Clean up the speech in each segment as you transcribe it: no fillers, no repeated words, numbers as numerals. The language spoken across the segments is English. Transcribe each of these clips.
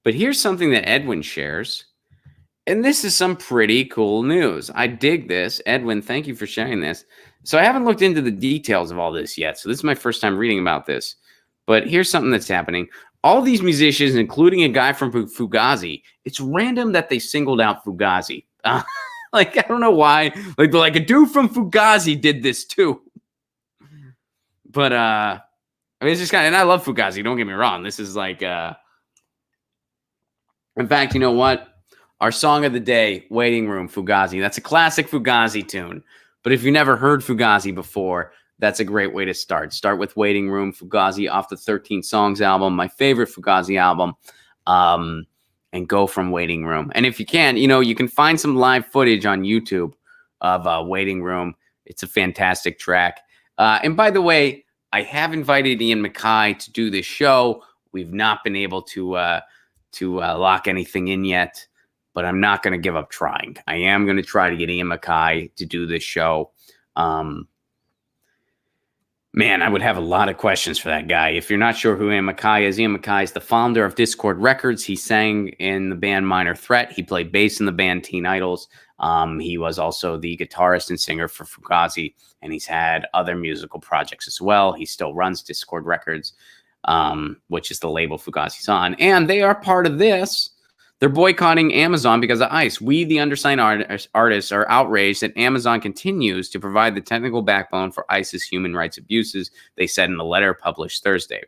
But here's something that Edwin shares. And this is some pretty cool news. I dig this. Edwin, thank you for sharing this. So I haven't looked into the details of all this yet. So this is my first time reading about this. But here's something that's happening. All these musicians, including a guy from Fugazi, it's random that they singled out Fugazi. Like, I don't know why. Like a dude from Fugazi did this too. But I mean, it's just kind of, and I love Fugazi. Don't get me wrong. This is like, in fact, you know what? Our song of the day, Waiting Room, Fugazi. That's a classic Fugazi tune. But if you never heard Fugazi before, that's a great way to start. Start with Waiting Room, Fugazi off the 13 Songs album, my favorite Fugazi album, and go from Waiting Room. And if you can, you can find some live footage on YouTube of Waiting Room. It's a fantastic track. And by the way, I have invited Ian MacKaye to do this show. We've not been able to lock anything in yet, but I'm not going to give up trying. I am going to try to get Ian MacKaye to do this show. Man, I would have a lot of questions for that guy. If you're not sure who Ian MacKaye is the founder of Discord Records. He sang in the band Minor Threat. He played bass in the band Teen Idols. He was also the guitarist and singer for Fugazi, and he's had other musical projects as well. He still runs Discord Records, which is the label Fugazi's on. And they are part of this. They're boycotting Amazon because of ICE. We, the undersigned artists, are outraged that Amazon continues to provide the technical backbone for ICE's human rights abuses, they said in a letter published Thursday.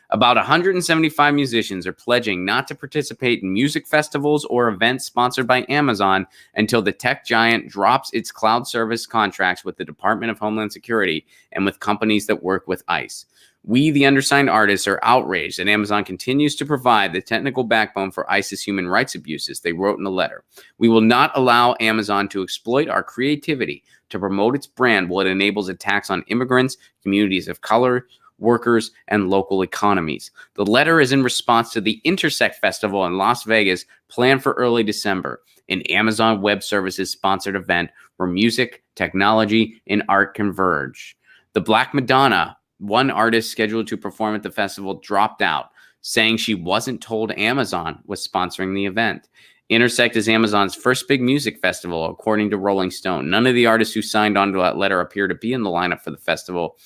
About 175 musicians are pledging not to participate in music festivals or events sponsored by Amazon until the tech giant drops its cloud service contracts with the Department of Homeland Security and with companies that work with ICE. We, the undersigned artists, are outraged that Amazon continues to provide the technical backbone for ICE's human rights abuses, they wrote in a letter. We will not allow Amazon to exploit our creativity to promote its brand while it enables attacks on immigrants, communities of color, workers, and local economies. The letter is in response to the Intersect Festival in Las Vegas, planned for early December, an Amazon Web Services sponsored event where music, technology, and art converge. The Black Madonna, one artist scheduled to perform at the festival, dropped out, saying she wasn't told Amazon was sponsoring the event. Intersect is Amazon's first big music festival, according to Rolling Stone. None of the artists who signed on to that letter appear to be in the lineup for the festival,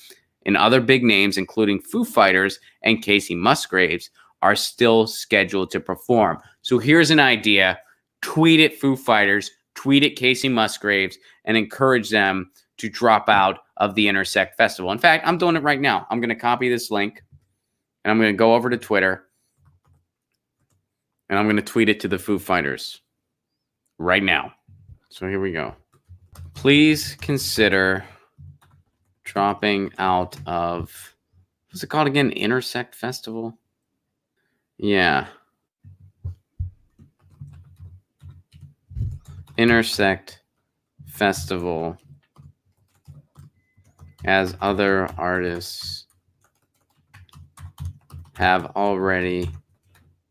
and other big names, including Foo Fighters and Casey Musgraves, are still scheduled to perform. So here's an idea. Tweet at Foo Fighters, tweet at Casey Musgraves, and encourage them to drop out of the Intersect Festival. In fact, I'm doing it right now. I'm going to copy this link, and I'm going to go over to Twitter, and I'm going to tweet it to the Foo Fighters right now. So here we go. Please consider dropping out of, what's it called again? Intersect Festival? Yeah. Intersect Festival, as other artists have already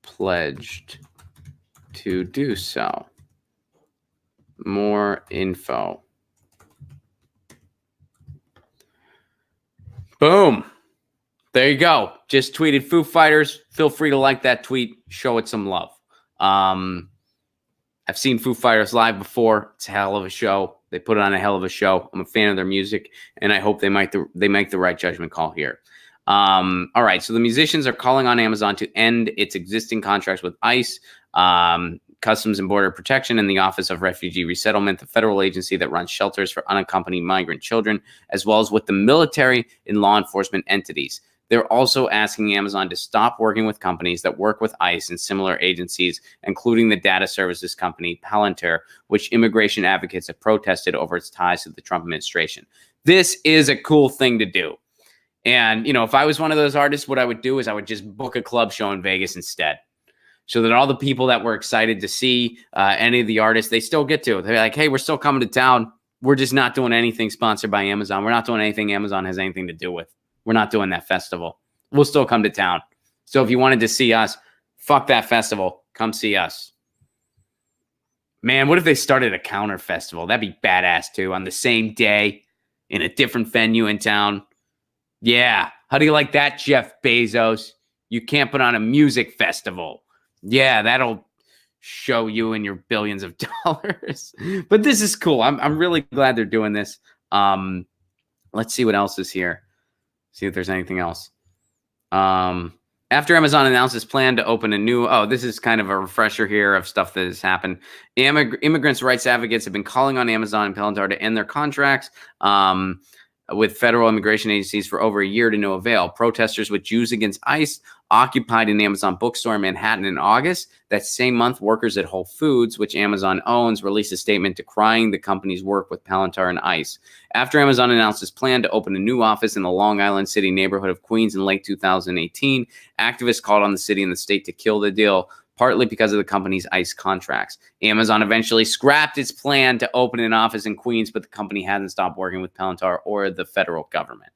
pledged to do so. More info. Boom. There you go. Just tweeted Foo Fighters. Feel free to like that tweet. Show it some love. I've seen Foo Fighters live before. It's a hell of a show. They put on a hell of a show. I'm a fan of their music, and I hope they make the right judgment call here. All right, so the musicians are calling on Amazon to end its existing contracts with ICE, Customs and Border Protection, and the Office of Refugee Resettlement, the federal agency that runs shelters for unaccompanied migrant children, as well as with the military and law enforcement entities. They're also asking Amazon to stop working with companies that work with ICE and similar agencies, including the data services company Palantir, which immigration advocates have protested over its ties to the Trump administration. This is a cool thing to do. And, if I was one of those artists, what I would do is I would just book a club show in Vegas instead, so that all the people that were excited to see any of the artists, they still get to. They're like, hey, we're still coming to town. We're just not doing anything sponsored by Amazon. We're not doing anything Amazon has anything to do with. We're not doing that festival. We'll still come to town. So if you wanted to see us, fuck that festival. Come see us. Man, what if they started a counter festival? That'd be badass too. On the same day, in a different venue in town. Yeah. How do you like that, Jeff Bezos? You can't put on a music festival. Yeah, that'll show you in your billions of dollars. But this is cool. I'm really glad they're doing this. Let's see what else is here. See if there's anything else. After Amazon announced its plan to open a new, this is kind of a refresher here of stuff that has happened. Immigrants' rights advocates have been calling on Amazon and Palantir to end their contracts with federal immigration agencies for over a year to no avail. Protesters with Jews Against ICE occupied an Amazon bookstore in Manhattan in August. That same month, workers at Whole Foods, which Amazon owns, released a statement decrying the company's work with Palantir and ICE. After Amazon announced its plan to open a new office in the Long Island City neighborhood of Queens in late 2018, activists called on the city and the state to kill the deal, partly because of the company's ICE contracts. Amazon eventually scrapped its plan to open an office in Queens, but the company hasn't stopped working with Palantir or the federal government.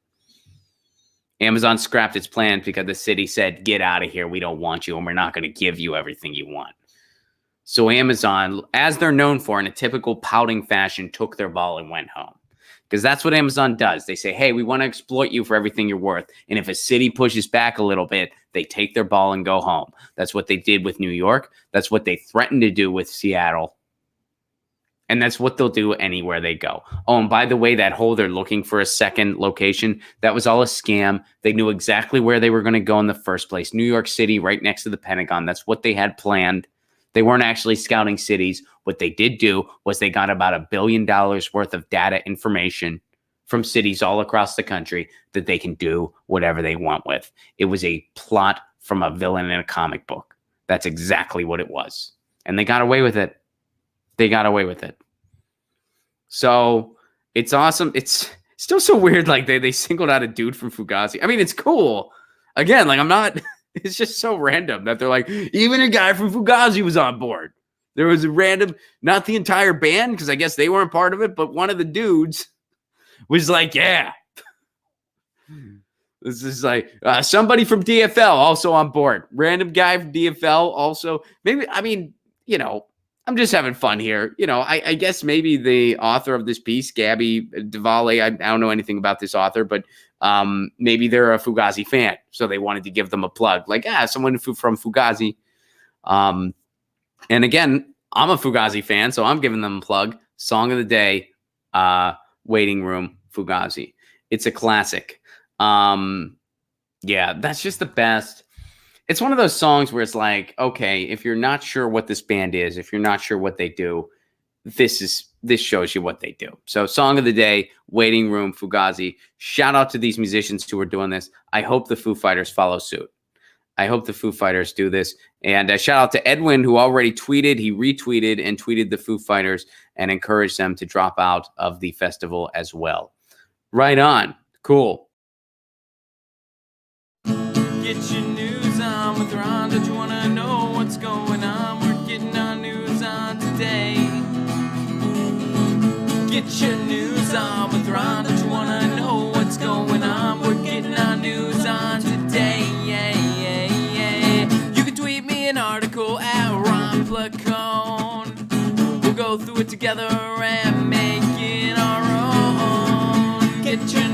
Amazon scrapped its plan because the city said, get out of here, we don't want you, and we're not going to give you everything you want. So Amazon, as they're known for in a typical pouting fashion, took their ball and went home. Because that's what Amazon does. They say, hey, we want to exploit you for everything you're worth. And if a city pushes back a little bit, they take their ball and go home. That's what they did with New York. That's what they threatened to do with Seattle. And that's what they'll do anywhere they go. Oh, and by the way, that whole they're looking for a second location, that was all a scam. They knew exactly where they were going to go in the first place. New York City, right next to the Pentagon. That's what they had planned. They weren't actually scouting cities. What they did do was they got about $1 billion worth of data information from cities all across the country that they can do whatever they want with. It was a plot from a villain in a comic book. That's exactly what it was. And they got away with it. They got away with it. So it's awesome. It's still so weird. Like they singled out a dude from Fugazi. I mean, it's cool. Again, like I'm not, it's just so random that they're like, even a guy from Fugazi was on board. There was a random, not the entire band, because I guess they weren't part of it, but one of the dudes was like, yeah. This is like somebody from DFL also on board. Random guy from DFL also. Maybe, I mean, you know, I'm just having fun here. You know, I guess maybe the author of this piece, Gabby Diwali, I don't know anything about this author, but maybe they're a Fugazi fan. So they wanted to give them a plug. Like, someone from Fugazi. And again, I'm a Fugazi fan, so I'm giving them a plug. Song of the day, Waiting Room, Fugazi. It's a classic. Yeah, that's just the best. It's one of those songs where it's like, okay, if you're not sure what this band is, if you're not sure what they do, this shows you what they do. So song of the day, Waiting Room, Fugazi. Shout out to these musicians who are doing this. I hope the Foo Fighters follow suit. I hope the Foo Fighters do this. And shout out to Edwin, who already tweeted. He retweeted and tweeted the Foo Fighters and encouraged them to drop out of the festival as well. Right on. Cool. Get your news on with Ron. Don't you want to know what's going on? We're getting our news on today. Get your news on with Ron. Don't you want to know what's going on? We're getting our news on today. You can tweet me an article at Ron Placone. We'll go through it together and make it our own. Get your